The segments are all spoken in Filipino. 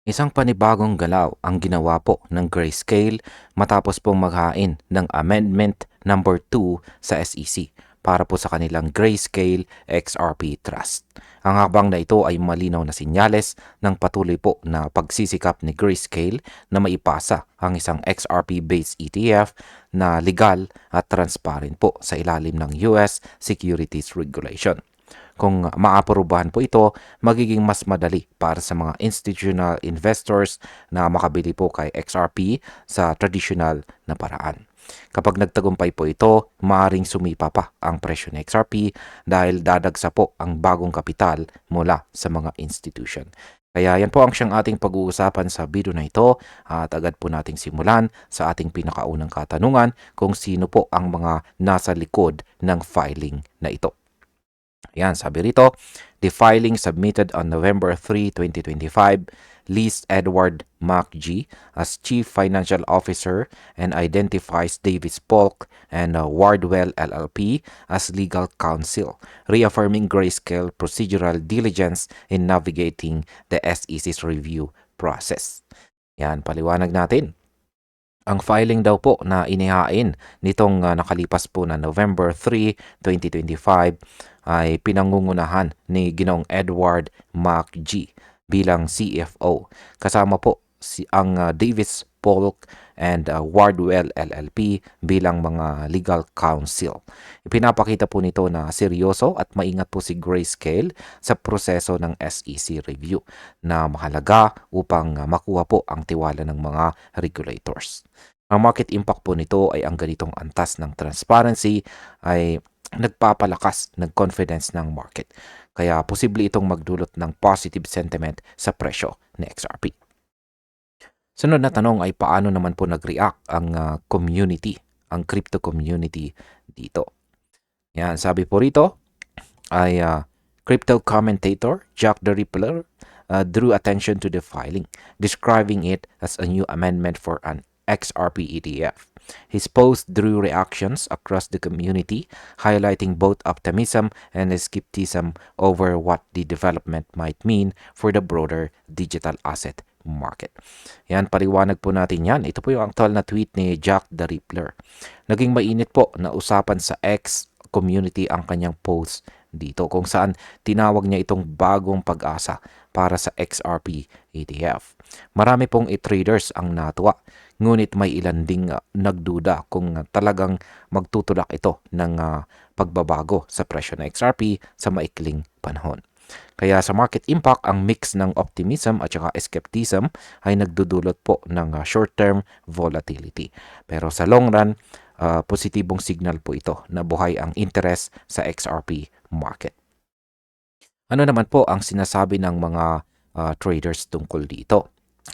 Isang panibagong galaw ang ginawa po ng Grayscale matapos pong maghain ng Amendment number 2 sa SEC para po sa kanilang Grayscale XRP Trust. Ang hakbang na ito ay malinaw na sinyales ng patuloy po na pagsisikap ni Grayscale na maipasa ang isang XRP-based ETF na legal at transparent po sa ilalim ng US Securities Regulation. Kung maaprobahan po ito, magiging mas madali para sa mga institutional investors na makabili po kay XRP sa traditional na paraan. Kapag nagtagumpay po ito, maaaring sumipa pa ang presyo ng XRP dahil dadagsa po ang bagong kapital mula sa mga institution. Kaya yan po ang siyang ating pag-uusapan sa video na ito at agad po nating simulan sa ating pinakaunang katanungan kung sino po ang mga nasa likod ng filing na ito. Yan, sabi rito, the filing submitted on November 3, 2025 lists Edward MacG as Chief Financial Officer and identifies Davis Polk and Wardwell LLP as legal counsel, reaffirming Grayscale procedural diligence in navigating the SEC's review process. Yan, paliwanag natin. Ang filing daw po na inihain nitong nakalipas po na November 3, 2025 ay pinangungunahan ni Ginoong Edward MacG bilang CFO. Kasama po ang Davis Polk and Wardwell LLP bilang mga legal counsel. Ipinapakita po nito na seryoso at maingat po si Grayscale sa proseso ng SEC review na mahalaga upang makuha po ang tiwala ng mga regulators. Ang market impact po nito ay ang ganitong antas ng transparency ay nagpapalakas ng confidence ng market. Kaya posible itong magdulot ng positive sentiment sa presyo ng XRP. Sunod na tanong ay paano naman po nag-react ang community, ang crypto community dito. Yan, sabi po rito ay crypto commentator Jack the Rippler drew attention to the filing, describing it as a new amendment for an XRP ETF. His post drew reactions across the community, highlighting both optimism and skepticism over what the development might mean for the broader digital asset market. Yan, paliwanag po natin yan. Ito po yung actual na tweet ni Jack the Rippler. Naging mainit po na usapan sa X community ang kanyang post dito kung saan tinawag niya itong bagong pag-asa para sa XRP ETF. Marami pong traders ang natuwa, ngunit may ilan ding nagduda kung talagang magtutulak ito ng pagbabago sa presyo ng XRP sa maikling panahon. Kaya sa market impact, ang mix ng optimism at saka skepticism ay nagdudulot po ng short-term volatility. Pero sa long run, positibong signal po ito na buhay ang interest sa XRP market. Ano naman po ang sinasabi ng mga traders tungkol dito?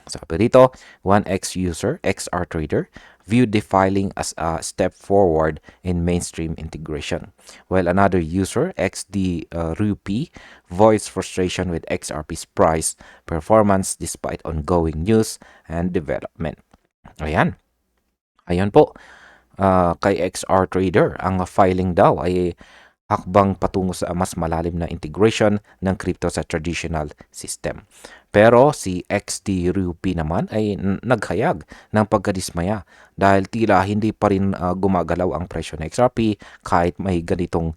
Sabi rito, one ex-user, XR trader, viewed the filing as a step forward in mainstream integration, while another user, XD Rupi, voiced frustration with XRP's price performance despite ongoing news and development. Ayan. Ayan po. Kay XR Trader, ang filing daw ay hakbang patungo sa mas malalim na integration ng crypto sa traditional system. Pero si XT Rupi naman ay naghayag ng pagkadismaya dahil tila hindi pa rin gumagalaw ang presyo ng XRP kahit may ganitong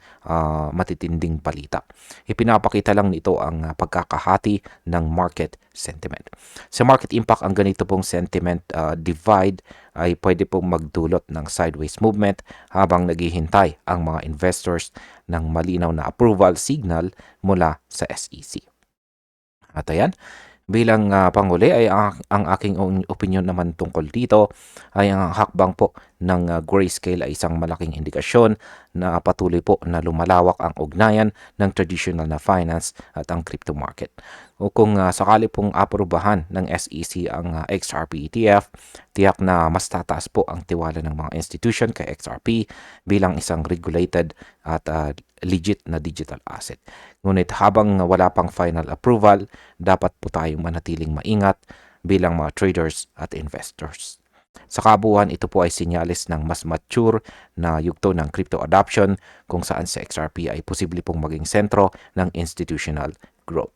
matitinding balita. Ipinapakita lang nito ang pagkakahati ng market sentiment. Sa market impact, ang ganito pong sentiment divide ay pwede pong magdulot ng sideways movement habang naghihintay ang mga investors ng malinaw na approval signal mula sa SEC. At ayan, bilang panghuli ay ang aking opinion naman tungkol dito ay ang hakbang po ng Grayscale ay isang malaking indikasyon na patuloy po na lumalawak ang ugnayan ng traditional na finance at ang crypto market. O kung sakali pong aprobahan ng SEC ang XRP ETF, tiyak na mas tataas po ang tiwala ng mga institution kay XRP bilang isang regulated at legit na digital asset. Ngunit habang wala pang final approval, dapat po tayong manatiling maingat bilang mga traders at investors. Sa kabuuan, ito po ay sinyalis ng mas mature na yugto ng crypto adoption kung saan sa XRP ay posible pong maging sentro ng institutional growth.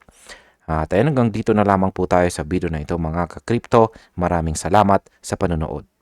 At ayun, hanggang dito na lamang po tayo sa video na ito mga ka-crypto. Maraming salamat sa panonood.